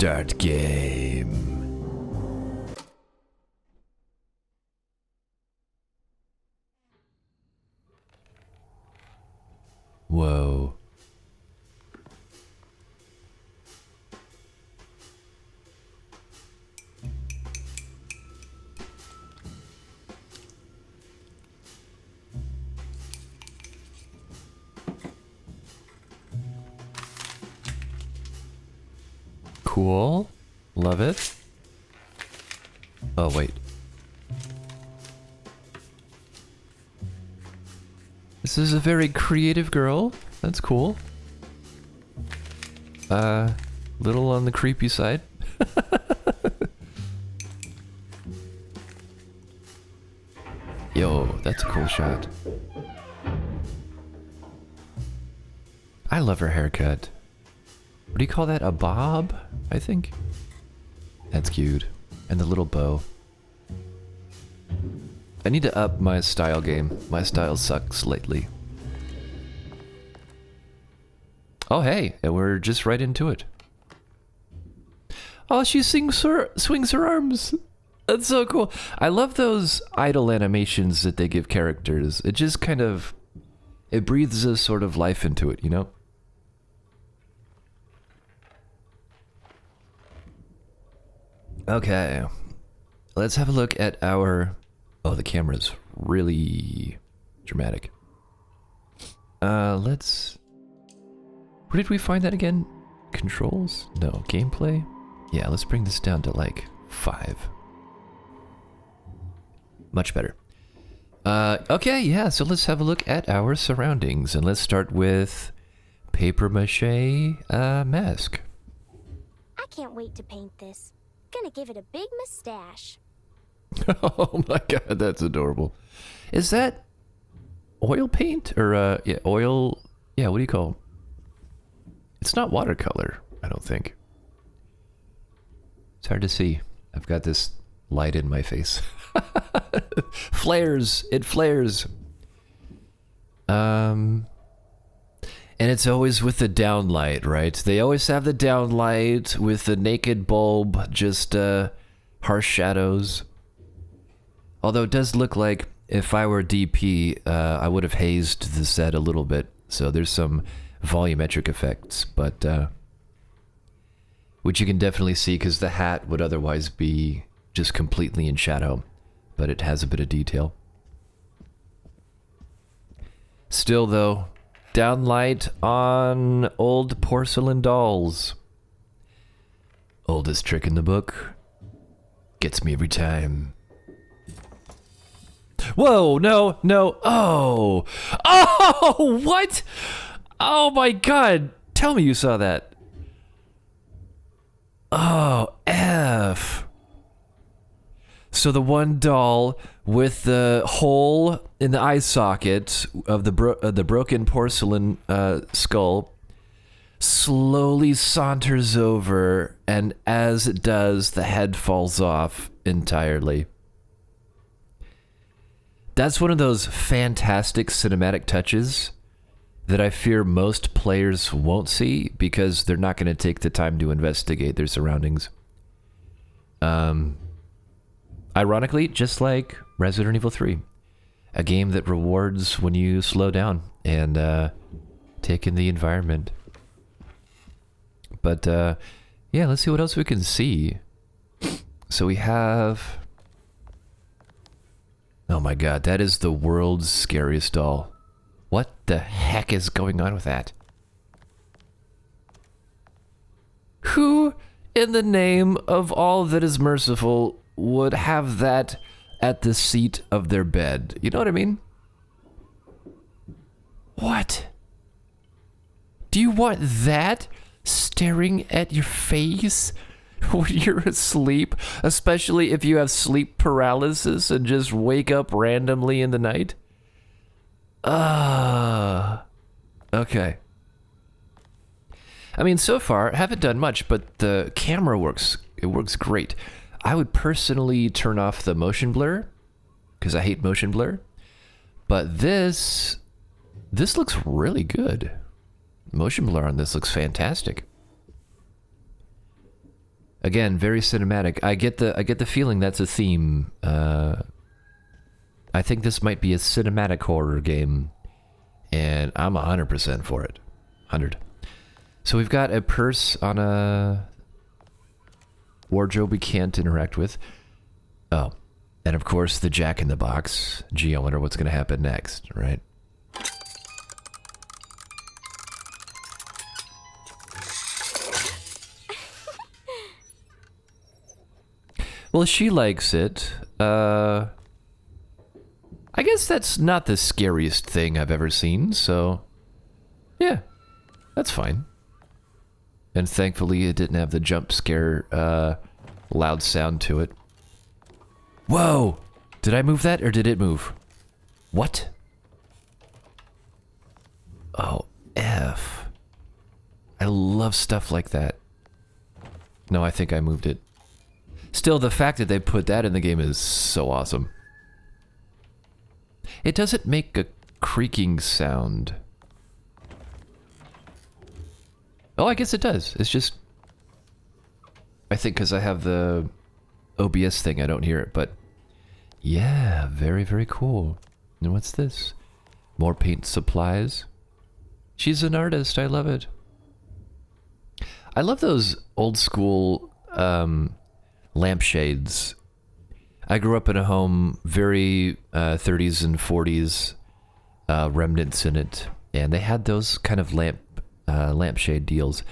Start game. Whoa. Cool. Love it. Oh, wait. This is a very creative girl. That's cool. Little on the creepy side. Yo, that's a cool shot. I love her haircut. What do you call that? A bob, I think? That's cute. And the little bow. I need to up my style game. My style sucks lately. Oh, hey, and we're just right into it. Oh, she swings her arms. That's so cool. I love those idle animations that they give characters. It just kind of, it breathes a sort of life into it, you know? Okay, let's have a look at our... Oh, the camera's really dramatic. Let's... Where did we find that again? Controls? No, gameplay? Yeah, let's bring this down to like 5. Much better. Okay, yeah, so let's have a look at our surroundings. And let's start with paper mache mask. I can't wait to paint this. Gonna give it a big mustache. Oh my god, that's adorable. Is that oil paint? Or, yeah, oil... Yeah, what do you call it? It's not watercolor, I don't think. It's hard to see. I've got this light in my face. Flares! It flares! And it's always with the downlight, right? They always have the downlight with the naked bulb, just harsh shadows. Although it does look like if I were DP, I would have hazed the set a little bit. So there's some volumetric effects, but which you can definitely see because the hat would otherwise be just completely in shadow, but it has a bit of detail. Still though, downlight on old porcelain dolls. Oldest trick in the book. Gets me every time. Whoa, no, no. Oh. Oh, what? Oh my god. Tell me you saw that. Oh, F. So the one doll with the hole in the eye socket of the broken porcelain skull slowly saunters over, and as it does, the head falls off entirely. That's one of those fantastic cinematic touches that I fear most players won't see because they're not going to take the time to investigate their surroundings. Ironically, just like Resident Evil 3, a game that rewards when you slow down and take in the environment. But yeah, let's see what else we can see. So we have... Oh my god, that is the world's scariest doll. What the heck is going on with that? Who, in the name of all that is merciful, would have that at the seat of their bed? You know what I mean? What? Do you want that staring at your face when you're asleep? Especially if you have sleep paralysis and just wake up randomly in the night? Okay. I mean, so far, I haven't done much, but the camera works. It works great. I would personally turn off the motion blur, because I hate motion blur. But this looks really good. Motion blur on this looks fantastic. Again, very cinematic. I get the feeling that's a theme. I think this might be a cinematic horror game, and I'm 100% for it. 100. So we've got a purse on a wardrobe we can't interact with. Oh, and of course the Jack in the Box. Gee, I wonder what's going to happen next, right? Well, she likes it. I guess that's not the scariest thing I've ever seen, so yeah, that's fine. And thankfully it didn't have the jump scare loud sound to it. Whoa! Did I move that or did it move? What? Oh, F. I love stuff like that. No, I think I moved it. Still, the fact that they put that in the game is so awesome. It doesn't make a creaking sound. Oh, I guess it does. It's just... I think because I have the OBS thing, I don't hear it, but... Yeah, very, very cool. And what's this? More paint supplies. She's an artist. I love it. I love those old school lampshades. I grew up in a home, very 30s and 40s remnants in it, and they had those kind of lampshade deals.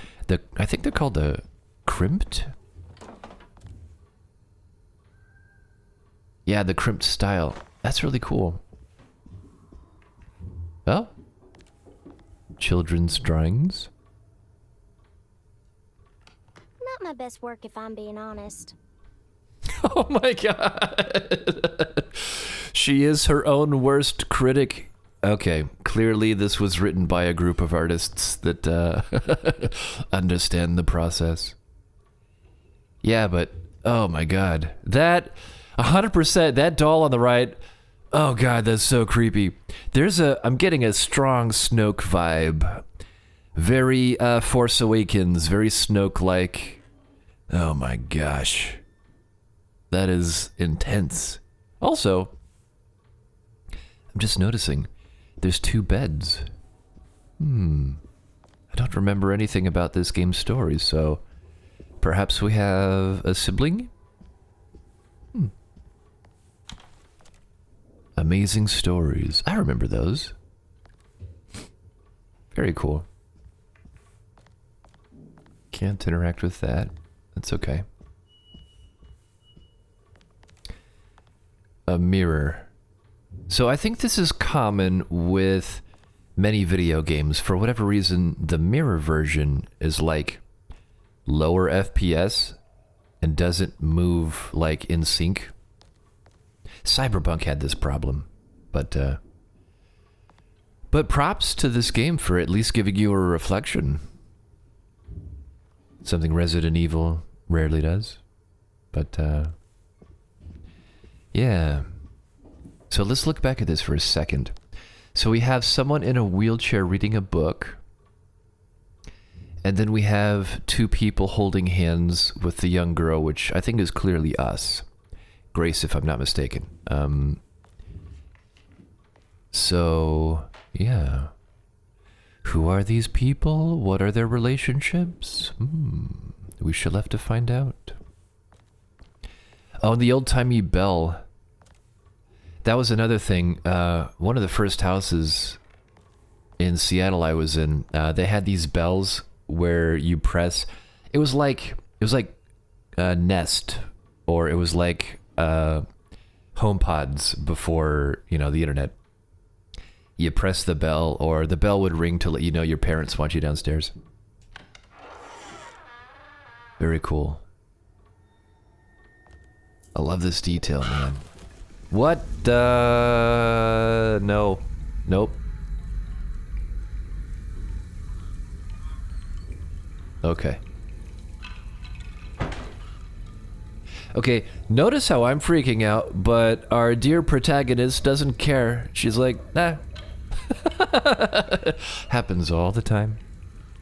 I think they're called the crimped. Yeah, the crimped style. That's really cool. Oh, children's drawings. Not my best work, if I'm being honest. Oh my god. She is her own worst critic. Okay, clearly this was written by a group of artists that understand the process. Yeah, but oh my god. That 100%, that doll on the right. Oh god, that's so creepy. I'm getting a strong Snoke vibe. Very Force Awakens, very Snoke-like. Oh my gosh. That is intense. Also, I'm just noticing there's 2 beds. I don't remember anything about this game's story, so perhaps we have a sibling? Amazing stories. I remember those. Very cool. Can't interact with that. That's okay. A mirror. So I think this is common with many video games. For whatever reason, the mirror version is like lower FPS and doesn't move like in sync. Cyberpunk had this problem, but props to this game for at least giving you a reflection. Something Resident Evil rarely does, but yeah. So let's look back at this for a second. So we have someone in a wheelchair reading a book, and then we have 2 people holding hands with the young girl, which I think is clearly us. Grace, if I'm not mistaken. So, yeah. Who are these people? What are their relationships? We shall have to find out. Oh, the old-timey bell. That was another thing. One of the first houses in Seattle I was in, they had these bells where you press. It was like Nest, or it was like HomePods before, the internet. You press the bell, or the bell would ring to let you know your parents want you downstairs. Very cool. I love this detail, man. What? No. Nope. Okay. Okay, notice how I'm freaking out, but our dear protagonist doesn't care. She's like, nah. Happens all the time.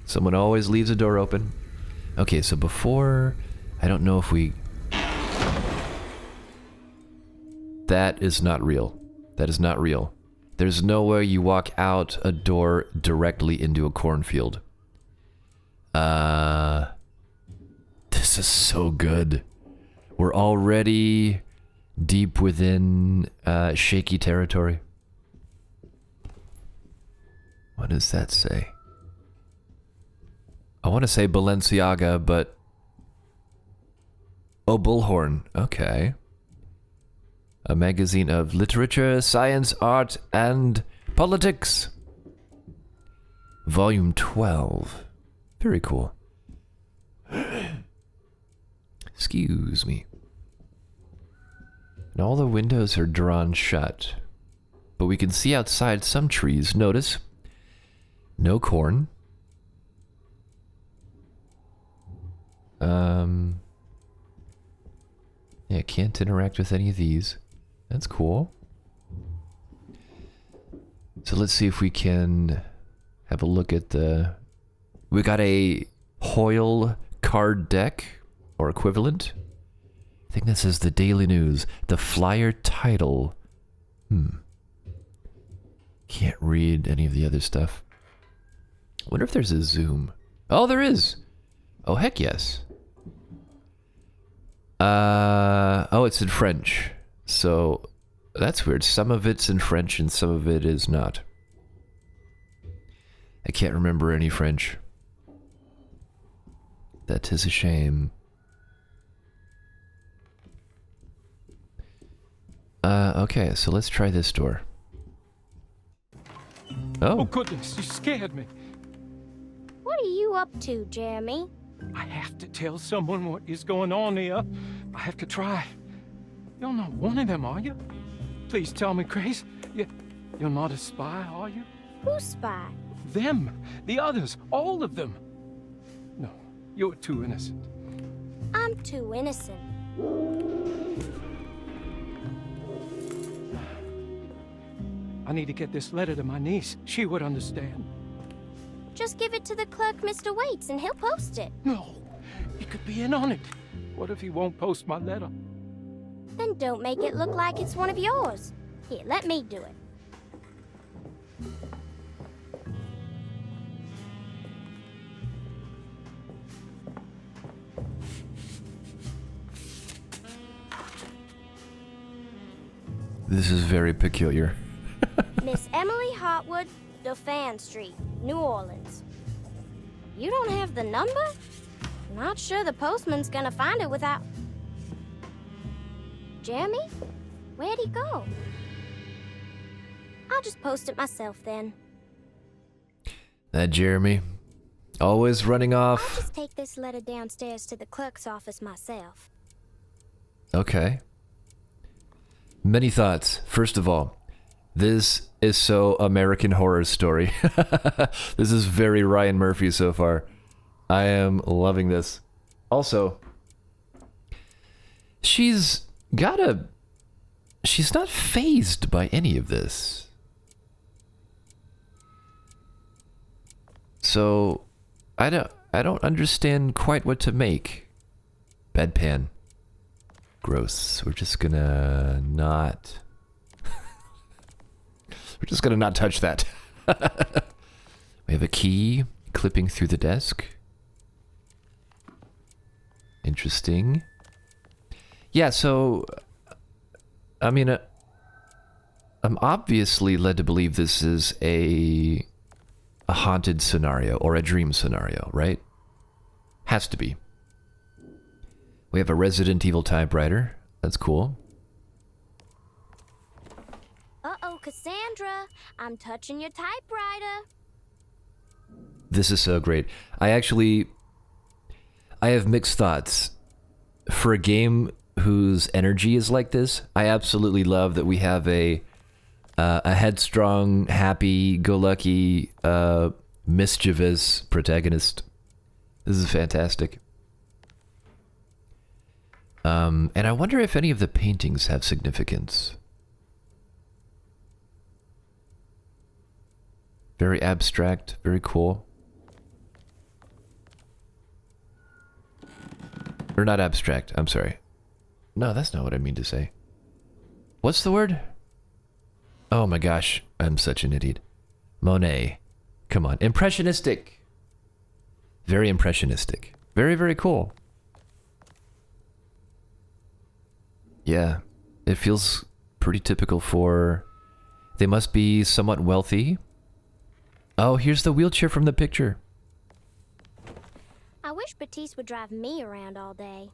Someone always leaves a door open. Okay, so before I I don't know if we... That is not real. That is not real. There's no way you walk out a door directly into a cornfield. This is so good. We're already deep within shaky territory. What does that say? I want to say Balenciaga, but... Oh, Bullhorn. Okay. A magazine of literature, science, art, and politics. Volume 12. Very cool. Excuse me. And all the windows are drawn shut. But we can see outside some trees. Notice, no corn. Yeah, can't interact with any of these. That's cool. So let's see if we can have a look at the... We got a Hoyle card deck, or equivalent. I think this is the Daily News. The flyer title. Can't read any of the other stuff. I wonder if there's a zoom. Oh, there is! Oh, heck yes. Oh, it's in French. So, that's weird. Some of it's in French and some of it is not. I can't remember any French. That is a shame. Okay, so let's try this door. Oh, Oh, goodness, you scared me. What are you up to, Jeremy? I have to tell someone what is going on here. I have to try. You're not one of them, are you? Please tell me, Grace. You're not a spy, are you? Who's spy? Them. The others. All of them. No, you're too innocent. I'm too innocent. I need to get this letter to my niece. She would understand. Just give it to the clerk, Mr. Waits, and he'll post it. No, he could be in on it. What if he won't post my letter? Then don't make it look like it's one of yours. Here, let me do it. this is very peculiar. Miss Emily Hartwood, Dauphin Street, New Orleans. You don't have the number? Not sure the postman's gonna find it without... Jeremy? Where'd he go? I'll just post it myself then. That Jeremy. Always running I'll off. just take this letter downstairs to the clerk's office myself. Okay. Many thoughts. First of all, this is so American Horror Story. This is very Ryan Murphy so far. I am loving this. Also, she's not fazed by any of this. So, I don't understand quite what to make. Bedpan. Gross. We're just gonna not... We're just gonna not touch that. We have a key clipping through the desk. Interesting. Yeah, so... I mean, I'm obviously led to believe this is a haunted scenario or a dream scenario, right? Has to be. We have a Resident Evil typewriter. That's cool. Uh-oh, Cassandra. I'm touching your typewriter. This is so great. I have mixed thoughts. For a game whose energy is like this, I absolutely love that we have a headstrong, happy-go-lucky, mischievous protagonist. This is fantastic. And I wonder if any of the paintings have significance. Very abstract, very cool. Or not abstract, I'm sorry. No, that's not what I mean to say. What's the word? Oh my gosh, I'm such an idiot. Monet. Come on. Impressionistic. Very impressionistic. Very, very cool. Yeah, it feels pretty typical for... They must be somewhat wealthy. Oh, here's the wheelchair from the picture. I wish Batiste would drive me around all day.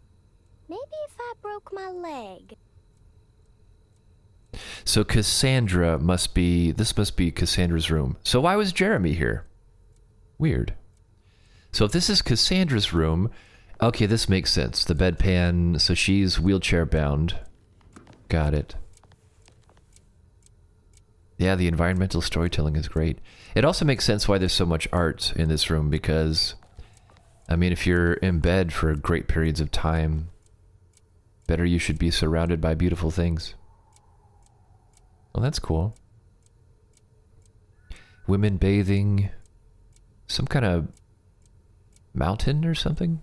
Maybe if I broke my leg. So Cassandra must be... This must be Cassandra's room. So why was Jeremy here? Weird. So if this is Cassandra's room... Okay, this makes sense. The bedpan... So she's wheelchair bound. Got it. Yeah, the environmental storytelling is great. It also makes sense why there's so much art in this room because... I mean, if you're in bed for great periods of time... Better you should be surrounded by beautiful things. Well, that's cool. Women bathing. Some kind of mountain or something?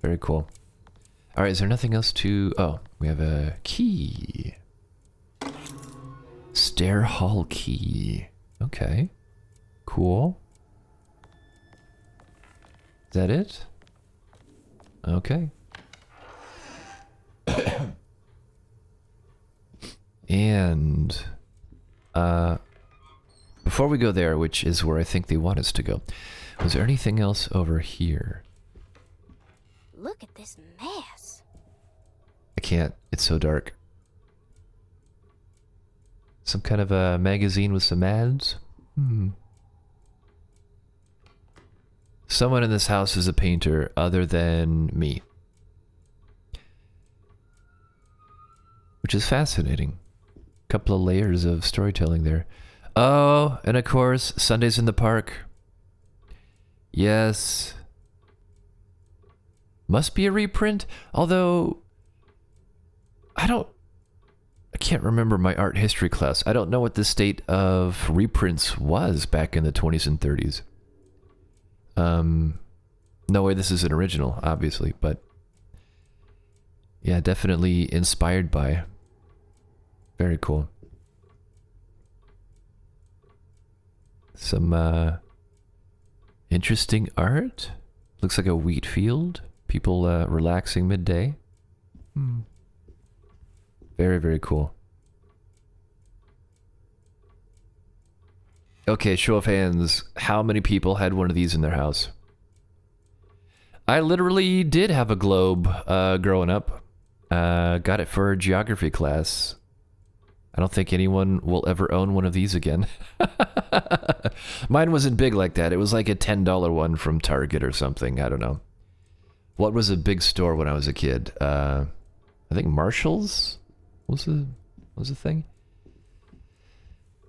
Very cool. Alright, is there nothing else to... Oh, we have a key. Stair hall key. Okay. Cool. Is that it? Okay. And before we go there, which is where I think they want us to go, was there anything else over here? Look at this mess. I can't. It's so dark. Some kind of a magazine with some ads? Someone in this house is a painter other than me. Which is fascinating. Couple of layers of storytelling there. Oh, and of course, Sundays in the Park. Yes. Must be a reprint, although I can't remember my art history class. I don't know what the state of reprints was back in the 20s and 30s. No way this is an original, obviously, but yeah, definitely inspired by. Very cool. Some interesting art. Looks like a wheat field. People relaxing midday. Very, very cool. Okay, show of hands. How many people had one of these in their house? I literally did have a globe growing up. Got it for a geography class. I don't think anyone will ever own one of these again. Mine wasn't big like that. It was like a $10 one from Target or something. I don't know. What was a big store when I was a kid? I think Marshall's was the thing.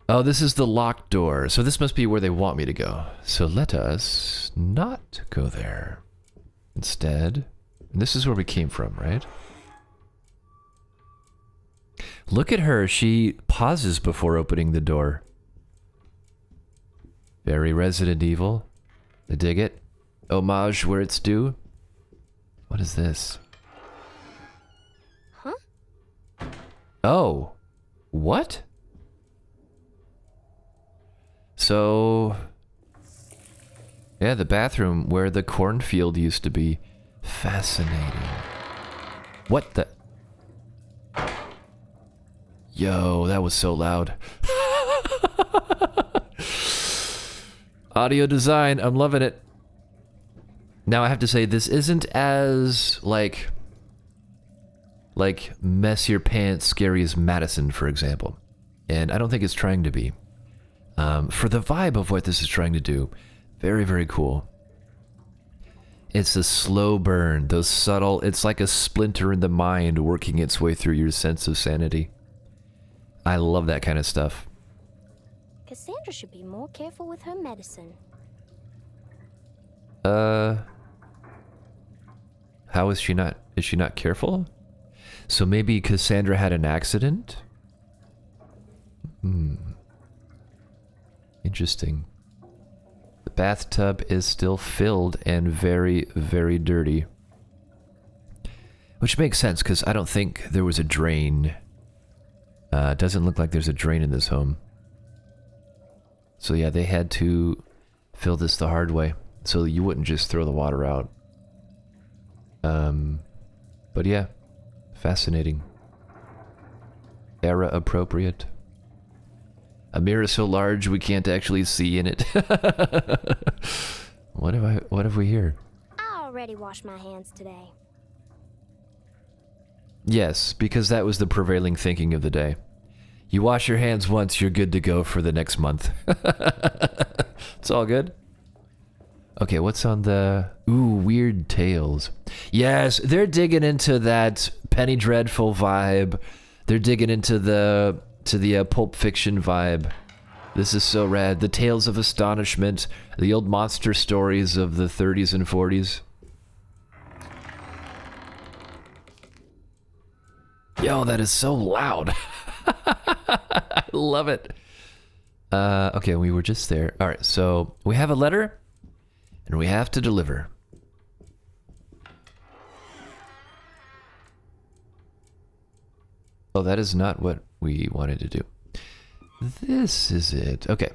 Oh, this is the locked door. So this must be where they want me to go. So let us not go there. Instead, and this is where we came from, right? Look at her. She pauses before opening the door. Very Resident Evil. I dig it. Homage where it's due. What is this? Huh? Oh. What? So... yeah, the bathroom where the cornfield used to be. Fascinating. What the... Yo, that was so loud. Audio design, I'm loving it. Now I have to say, this isn't as, like mess your pants scary as Madison, for example. And I don't think it's trying to be. For the vibe of what this is trying to do, very, very cool. It's a slow burn, those subtle, it's like a splinter in the mind working its way through your sense of sanity. I love that kind of stuff. Cassandra should be more careful with her medicine. How is she not? Is she not careful? So maybe Cassandra had an accident? Interesting. bathtub is still filled and very, very dirty. Which makes sense, because I don't think there was a drain. It doesn't look like there's a drain in this home. So yeah, they had to fill this the hard way, so you wouldn't just throw the water out. But yeah, fascinating. Era appropriate. A mirror so large we can't actually see in it. What have we here? I already washed my hands today. Yes, because that was the prevailing thinking of the day. You wash your hands once, you're good to go for the next month. It's all good. Okay, what's on the... Ooh, Weird Tales. Yes, they're digging into that Penny Dreadful vibe. They're digging into the Pulp Fiction vibe. This is so rad. The Tales of Astonishment, the old monster stories of the 30s and 40s. Yo, that is so loud. I love it. Okay, we were just there. All right, so we have a letter, and we have to deliver. Oh, that is not what we wanted to do. This is it. Okay.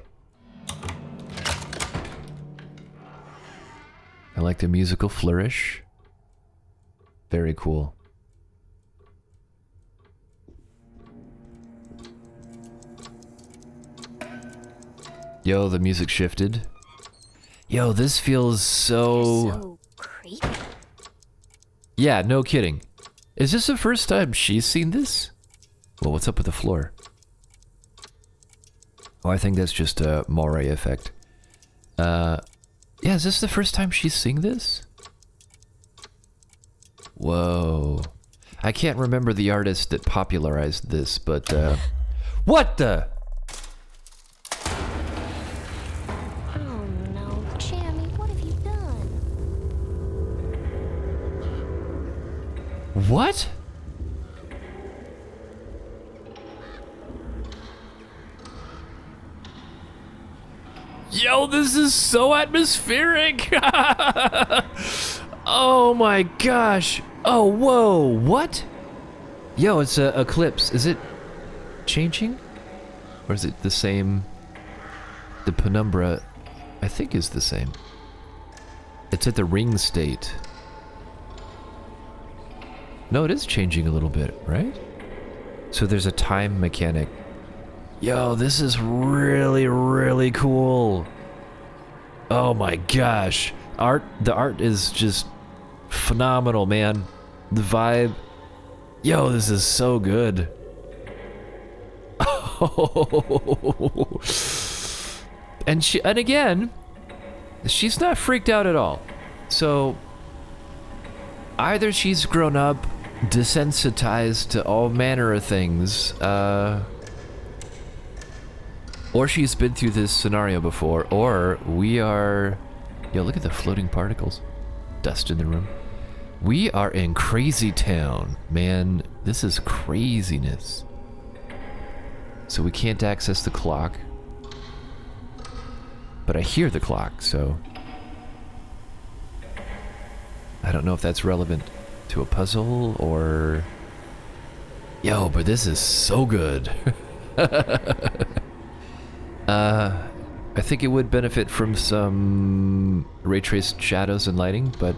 I like the musical flourish. Very cool. Yo, the music shifted. Yo, this feels So creepy. Yeah, no kidding. Is this the first time she's seen this? Well, what's up with the floor? Oh, I think that's just a moire effect. Yeah, is this the first time she's seeing this? Whoa. I can't remember the artist that popularized this, but, what the? Oh no, Jeremy, what have you done? What? Yo, this is so atmospheric! Oh my gosh! Oh, whoa, what? Yo, it's a eclipse. Is it changing? Or is it the same? The penumbra, I think, is the same. It's at the ring state. No, it is changing a little bit, right? So there's a time mechanic. Yo, this is really, really cool. Oh my gosh. The art is just phenomenal, man. The vibe. Yo, this is so good. Oh. And again, she's not freaked out at all. So either she's grown up, desensitized to all manner of things, or she's been through this scenario before, or we are... Yo, look at the floating particles. Dust in the room. We are in Crazy Town. Man, this is craziness. So we can't access the clock. But I hear the clock, so... I don't know if that's relevant to a puzzle, or... Yo, but this is so good. I think it would benefit from some ray traced shadows and lighting, but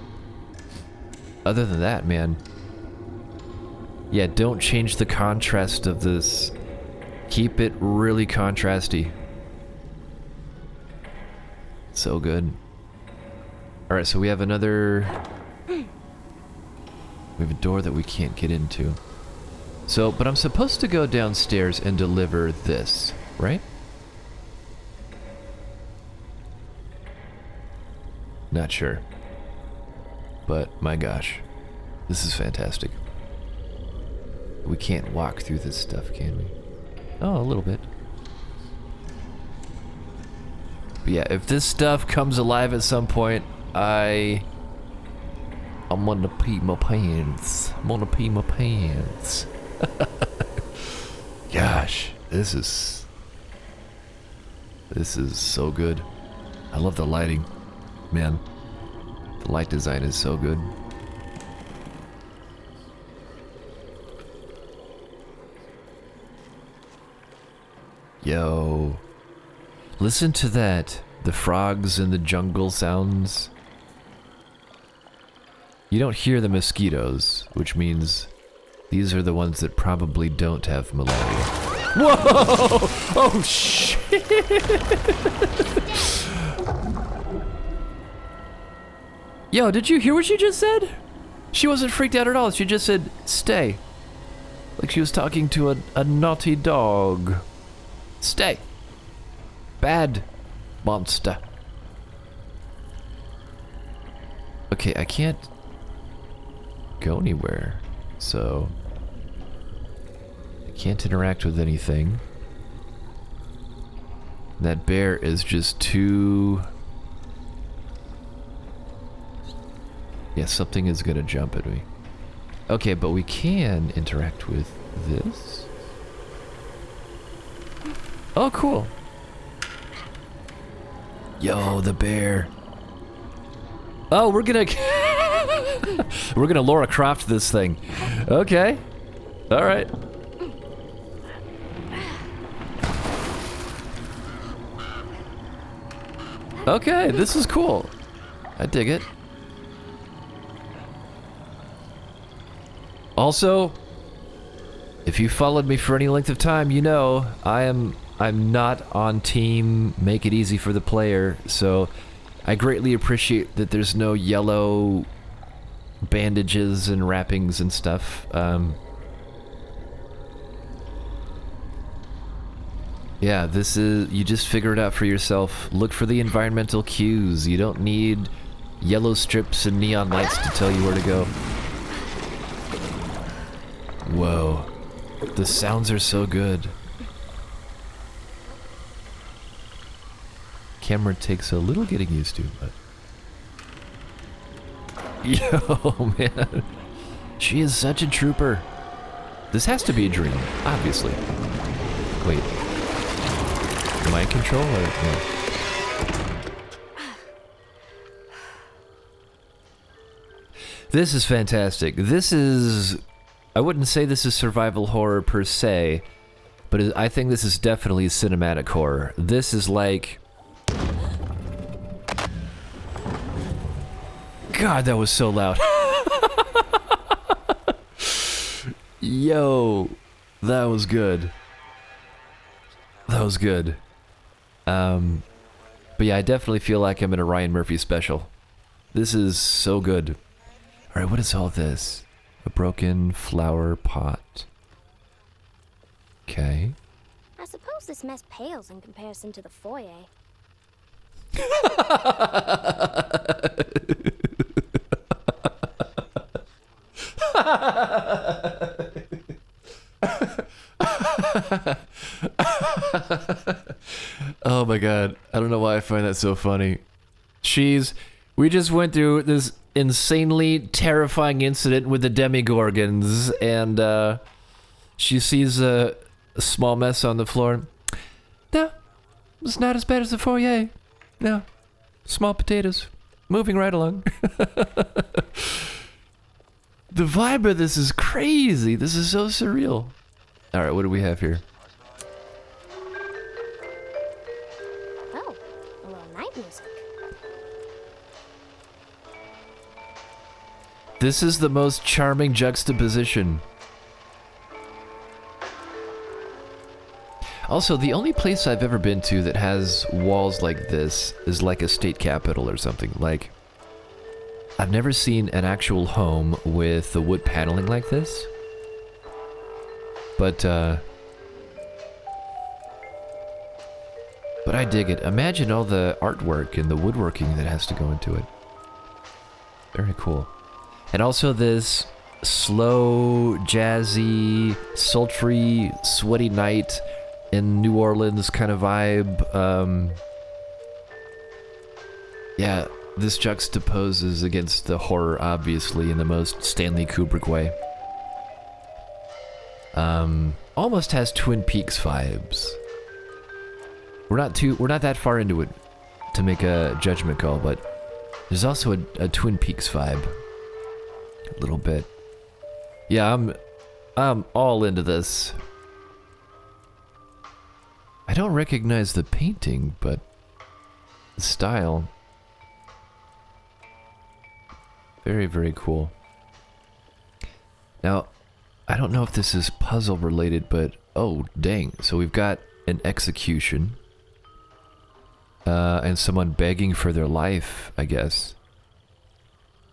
other than that, man, yeah, don't change the contrast of this. Keep it really contrasty. So good. All right, so we have another... We have a door that we can't get into. So, but I'm supposed to go downstairs and deliver this, right? Not sure. But my gosh, this is fantastic. We can't walk through this stuff, can we? Oh, a little bit. But yeah, if this stuff comes alive at some point, I'm gonna pee my pants. I'm gonna pee my pants. Gosh, this is so good. I love the lighting. Man, the light design is so good. Yo. Listen to that. The frogs in the jungle sounds. You don't hear the mosquitoes, which means these are the ones that probably don't have malaria. Whoa! Oh, shit! Yo, did you hear what she just said? She wasn't freaked out at all. She just said, stay. Like she was talking to a naughty dog. Stay. Bad monster. Okay, I can't go anywhere, so I can't interact with anything. That bear is just too... Yeah, something is gonna jump at me. Okay, but we can interact with this. Oh, cool. Yo, the bear. Oh, we're gonna... we're gonna Laura Croft this thing. Okay. Alright. Okay, this is cool. I dig it. Also, if you followed me for any length of time, you know I'm not on team make it easy for the player, so I greatly appreciate that there's no yellow bandages and wrappings and stuff. Yeah, this is, you just figure it out for yourself. Look for the environmental cues. You don't need yellow strips and neon lights to tell you where to go. Whoa. The sounds are so good. Camera takes a little getting used to, but... Yo, man. She is such a trooper. This has to be a dream, obviously. Wait. Am I in control or no? This is fantastic. This is... I wouldn't say this is survival horror per se, but I think this is definitely cinematic horror. This is like... God, that was so loud. Yo, that was good. That was good. But yeah, I definitely feel like I'm in a Ryan Murphy special. This is so good. Alright, what is all this? A broken flower pot. Okay. I suppose this mess pales in comparison to the foyer. Oh my god. I don't know why I find that so funny. We just went through this insanely terrifying incident with the Demigorgons, and she sees a small mess on the floor. No, it's not as bad as the foyer. No, small potatoes. Moving right along. The vibe of this is crazy. This is so surreal. Alright, what do we have here? Oh, a little night music. This is the most charming juxtaposition. Also, the only place I've ever been to that has walls like this is like a state capitol or something. Like, I've never seen an actual home with the wood paneling like this. But I dig it. Imagine all the artwork and the woodworking that has to go into it. Very cool. And also this slow, jazzy, sultry, sweaty night in New Orleans kind of vibe. Yeah, this juxtaposes against the horror, obviously, in the most Stanley Kubrick way. Almost has Twin Peaks vibes. We're not that far into it. to make a judgment call, but there's also a Twin Peaks vibe. A little bit. Yeah, I'm all into this. I don't recognize the painting, but the style. Very, very cool. Now, I don't know if this is puzzle related, but oh, dang. So we've got an execution. And someone begging for their life, I guess.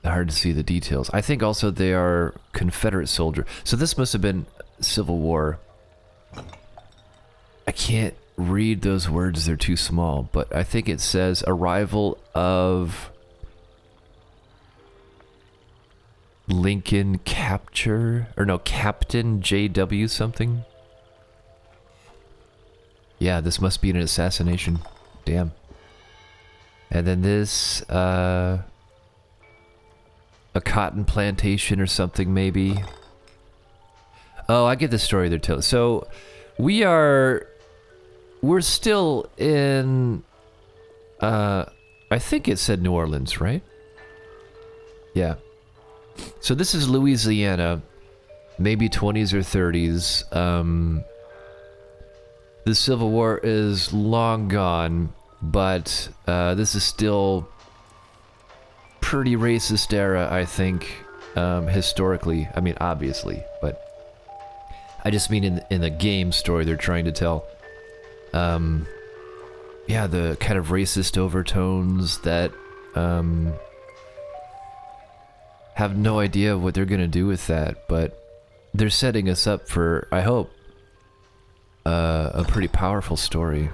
Hard to see the details. I think also they are Confederate soldier. So this must have been Civil War. I can't read those words, they're too small, but I think it says arrival of Lincoln capture, or no, Captain J.W. something. Yeah, this must be an assassination. Damn. And then this, a cotton plantation or something, maybe. Oh, I get the story they're telling. So, we're still in, I think it said New Orleans, right? Yeah. So this is Louisiana, maybe 20s or 30s. The Civil War is long gone, but this is still pretty racist era, I think, historically. I mean, obviously, but I just mean in the game story they're trying to tell. Yeah, the kind of racist overtones that have no idea what they're gonna do with that, but they're setting us up for, I hope, a pretty powerful story.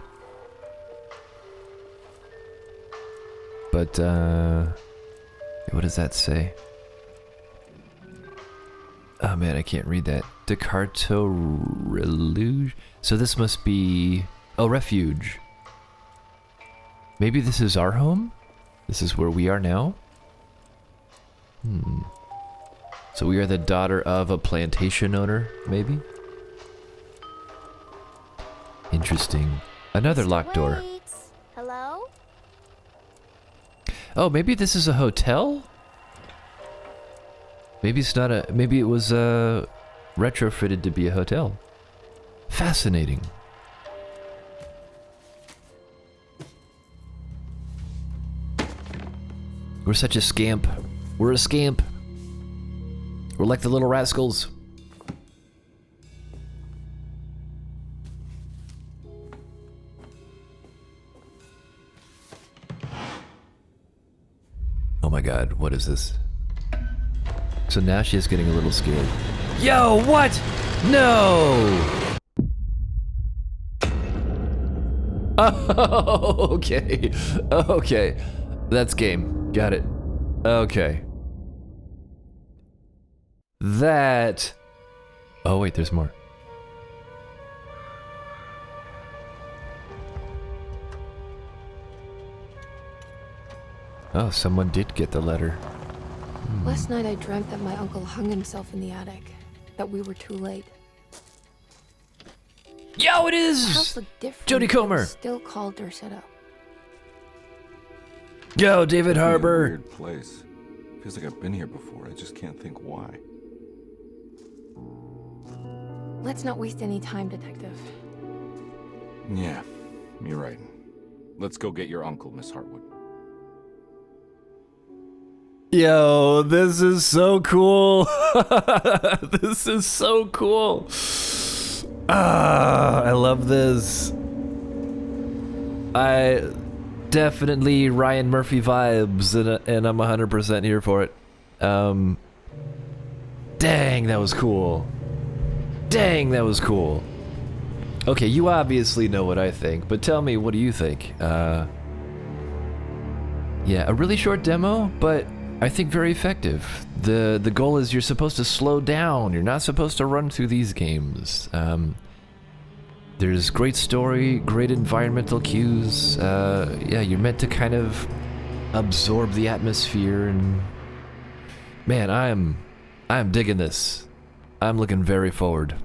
But what does that say? Oh man, I can't read that. Descartes Reluge. So this must be, oh, refuge. Maybe this is our home? This is where we are now? So we are the daughter of a plantation owner, maybe? Interesting. Another locked door. Hello? Oh, maybe this is a hotel? Maybe it's not a... Maybe it was retrofitted to be a hotel. Fascinating. We're such a scamp. We're a scamp. We're like the little rascals. Oh my god, what is this? So now she's getting a little scared. Yo, what? No! Oh, okay. Okay. That's game. Got it. Okay. That... Oh wait, there's more. Oh, someone did get the letter. Last night I dreamt that my uncle hung himself in the attic. That we were too late. Yo, it The is! house looked different. Jodie but it Comer. was still called Dorsetto. Yo, David Harbour. Weird place. Feels like I've been here before. I just can't think why. Let's not waste any time, Detective. Yeah, you're right. Let's go get your uncle, Miss Hartwood. Yo, this is so cool. This is so cool. Ah, I love this. I definitely Ryan Murphy vibes, and I'm 100% here for it. Dang, that was cool. Dang, that was cool. Okay, you obviously know what I think, but tell me, what do you think? Yeah, a really short demo, but I think very effective. The goal is you're supposed to slow down. You're not supposed to run through these games. There's great story, great environmental cues. Yeah, you're meant to kind of absorb the atmosphere, and man, I'm digging this. I'm looking very forward.